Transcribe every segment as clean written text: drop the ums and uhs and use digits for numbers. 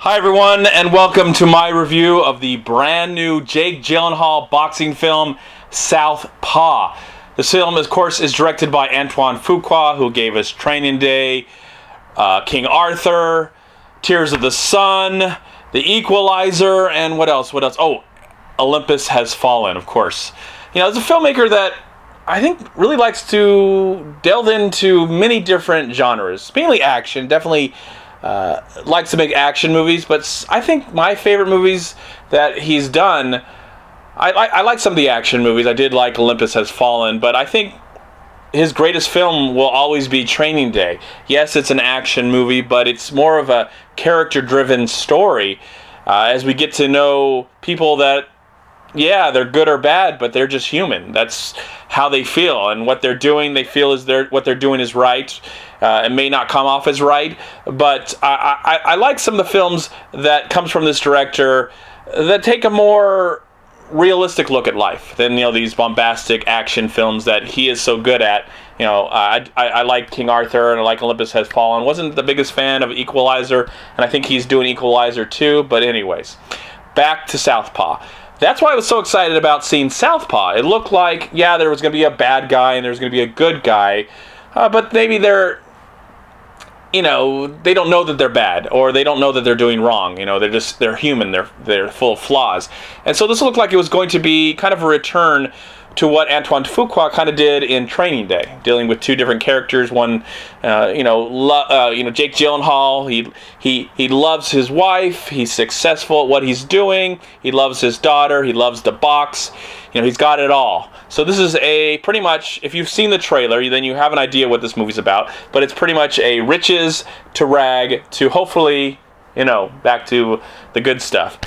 Hi everyone, and welcome to my review of the brand new Jake Gyllenhaal boxing film, Southpaw. This film, of course, is directed by Antoine Fuqua, who gave us Training Day, King Arthur, Tears of the Sun, The Equalizer, and what else? Oh, Olympus Has Fallen, of course. You know, it's a filmmaker that I think really likes to delve into many different genres, mainly action, definitely likes to make action movies, but I think my favorite movies that he's done, I like some of the action movies. I did like Olympus Has Fallen, but I think his greatest film will always be Training Day. Yes, it's an action movie, but it's more of a character-driven story as we get to know people that, yeah, they're good or bad, but they're just human. That's how they feel, and what they're doing, they feel is what they're doing is right. It may not come off as right, but I like some of the films that comes from this director that take a more realistic look at life than, you know, these bombastic action films that he is so good at. You know, I like King Arthur and I like Olympus Has Fallen. Wasn't the biggest fan of Equalizer, and I think he's doing Equalizer too. But anyways, back to Southpaw. That's why I was so excited about seeing Southpaw. It looked like, yeah, there was going to be a bad guy and there was going to be a good guy, but maybe they're, you know, they don't know that they're bad, or they don't know that they're doing wrong. You know, they're human. They're full of flaws. And so this looked like it was going to be kind of a return to what Antoine Fuqua kind of did in Training Day, dealing with two different characters. One, Jake Gyllenhaal. He loves his wife. He's successful at what he's doing. He loves his daughter. He loves the box. You know, he's got it all. So this is pretty much, if you've seen the trailer, then you have an idea what this movie's about. But it's pretty much a riches to rag to hopefully, you know, back to the good stuff.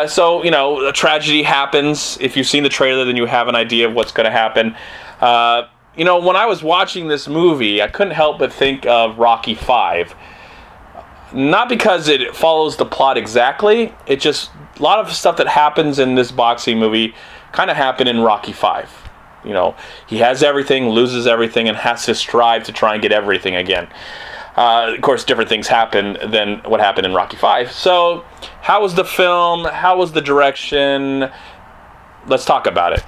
So, you know, a tragedy happens. If you've seen the trailer, then you have an idea of what's going to happen. You know, when I was watching this movie, I couldn't help but think of Rocky V. Not because it follows the plot exactly. It just, a lot of stuff that happens in this boxing movie kind of happened in Rocky V. You know, he has everything, loses everything, and has to strive to try and get everything again. Of course, different things happen than what happened in Rocky V. So, how was the film? How was the direction? Let's talk about it.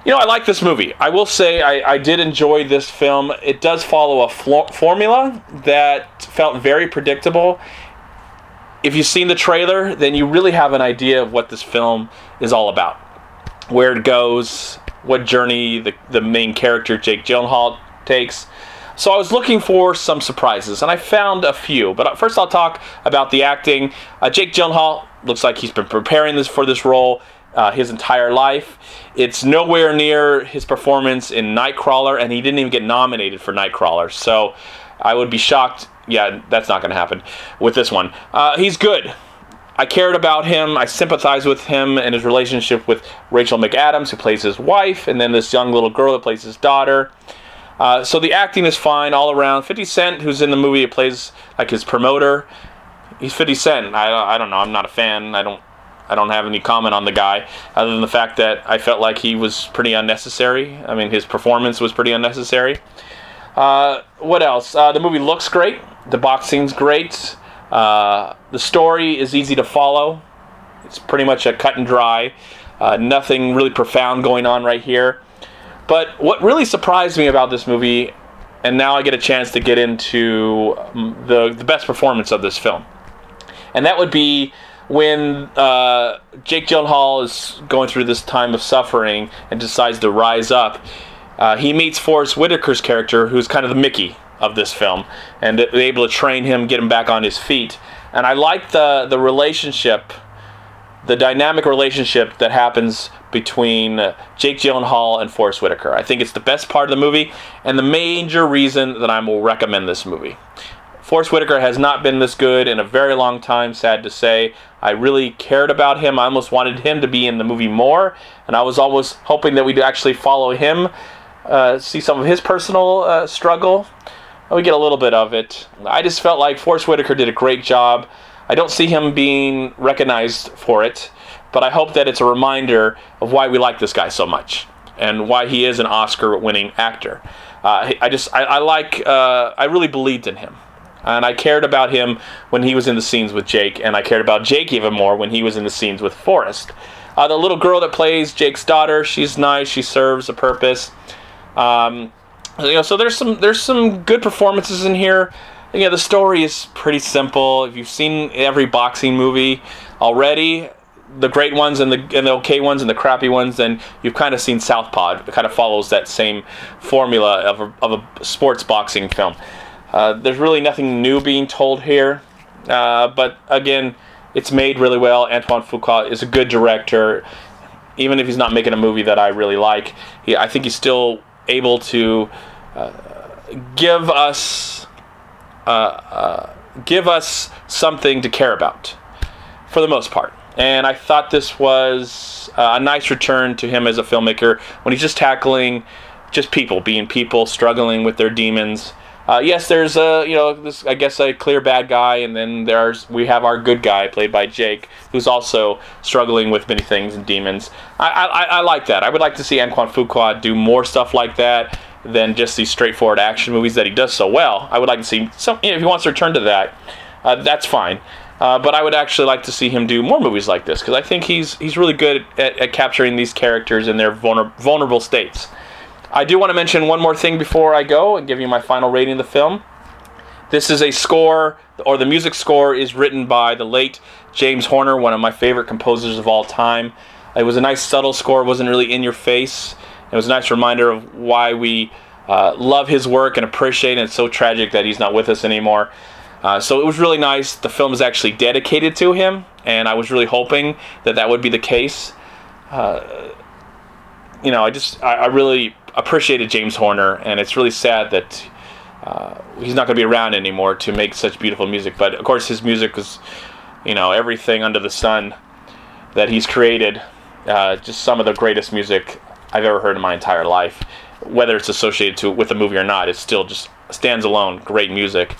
You know, I like this movie. I will say I did enjoy this film. It does follow a formula that felt very predictable. If you've seen the trailer, then you really have an idea of what this film is all about. Where it goes, what journey the main character, Jake Gyllenhaal, takes. So I was looking for some surprises, and I found a few. But first I'll talk about the acting. Jake Gyllenhaal looks like he's been preparing for this role his entire life. It's nowhere near his performance in Nightcrawler, and he didn't even get nominated for Nightcrawler. So I would be shocked. Yeah, that's not going to happen with this one. He's good. I cared about him. I sympathize with him and his relationship with Rachel McAdams, who plays his wife, and then this young little girl that plays his daughter. So the acting is fine all around. 50 Cent, who's in the movie, plays like his promoter. He's 50 Cent. I don't know. I'm not a fan. I don't have any comment on the guy, other than the fact that I felt like he was pretty unnecessary. I mean, his performance was pretty unnecessary. What else? The movie looks great. The boxing's great. The story is easy to follow. It's pretty much a cut and dry. Nothing really profound going on right here. But what really surprised me about this movie, and now I get a chance to get into the best performance of this film, and that would be when Jake Gyllenhaal is going through this time of suffering and decides to rise up. He meets Forest Whitaker's character, who's kind of the Mickey of this film, and they're able to train him, get him back on his feet. And I like the relationship, the dynamic relationship that happens between Jake Gyllenhaal and Forest Whitaker. I think it's the best part of the movie, and the major reason that I will recommend this movie. Forest Whitaker has not been this good in a very long time, sad to say. I really cared about him. I almost wanted him to be in the movie more, and I was always hoping that we'd actually follow him, see some of his personal struggle. We get a little bit of it. I just felt like Forest Whitaker did a great job. I don't see him being recognized for it, but I hope that it's a reminder of why we like this guy so much and why he is an Oscar-winning actor. I really believed in him. And I cared about him when he was in the scenes with Jake, and I cared about Jake even more when he was in the scenes with Forrest. The little girl that plays Jake's daughter, she's nice. She serves a purpose. So there's some good performances in here. The story is pretty simple. If you've seen every boxing movie already, the great ones and the okay ones and the crappy ones, then you've kind of seen Southpaw. It kind of follows that same formula of a sports boxing film. There's really nothing new being told here, but again, it's made really well. Antoine Fuqua is a good director. Even if he's not making a movie that I really like, I think he's still able to give us something to care about, for the most part. And I thought this was a nice return to him as a filmmaker when he's just tackling just people, being people, struggling with their demons. Yes, there's I guess a clear bad guy, and then we have our good guy played by Jake, who's also struggling with many things and demons. I like that. I would like to see Antoine Fuqua do more stuff like that than just these straightforward action movies that he does so well. I would like to see some. If he wants to return to that, that's fine. But I would actually like to see him do more movies like this, because I think he's really good at capturing these characters in their vulnerable states. I do want to mention one more thing before I go and give you my final rating of the film. This is a score, or the music score is written by the late James Horner, one of my favorite composers of all time. It was a nice subtle score, it wasn't really in your face. It was a nice reminder of why we love his work and appreciate it. It's so tragic that he's not with us anymore. So it was really nice. The film is actually dedicated to him, and I was really hoping that would be the case. I really appreciated James Horner, and it's really sad that he's not going to be around anymore to make such beautiful music. But of course, his music was, everything under the sun that he's created. Just some of the greatest music I've ever heard in my entire life. Whether it's associated with a movie or not, it still just stands alone. Great music.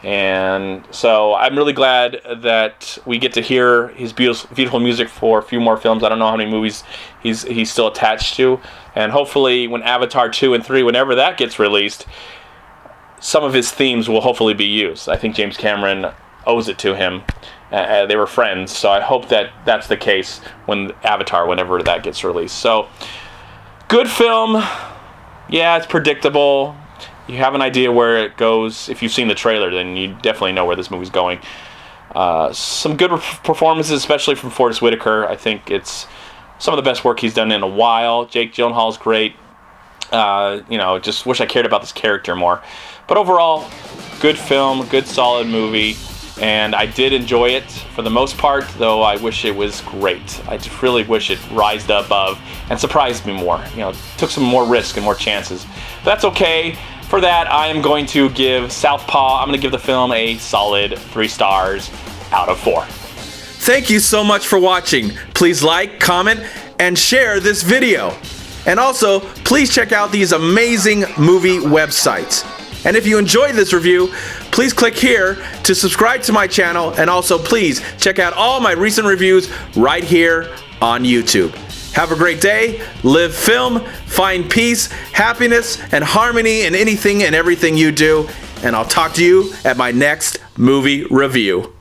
And so I'm really glad that we get to hear his beautiful music for a few more films. I don't know how many movies he's still attached to. And hopefully when Avatar 2 and 3, whenever that gets released, some of his themes will hopefully be used. I think James Cameron owes it to him. They were friends, so I hope that that's the case when Avatar, whenever that gets released. So, good film. Yeah, it's predictable. You have an idea where it goes. If you've seen the trailer, then you definitely know where this movie's going. Some good performances, especially from Forrest Whitaker. I think it's some of the best work he's done in a while. Jake Gyllenhaal's great. Just wish I cared about this character more. But overall, good film, good solid movie. And I did enjoy it for the most part, though I wish it was great. I just really wish it rised above and surprised me more. Took some more risk and more chances. But that's okay. For that, I am going to give Southpaw, I'm going to give the film a solid 3 stars out of 4. Thank you so much for watching. Please like, comment, and share this video. And also, please check out these amazing movie websites. And if you enjoyed this review, please click here to subscribe to my channel, and also please check out all my recent reviews right here on YouTube. Have a great day, live film, find peace, happiness, and harmony in anything and everything you do, and I'll talk to you at my next movie review.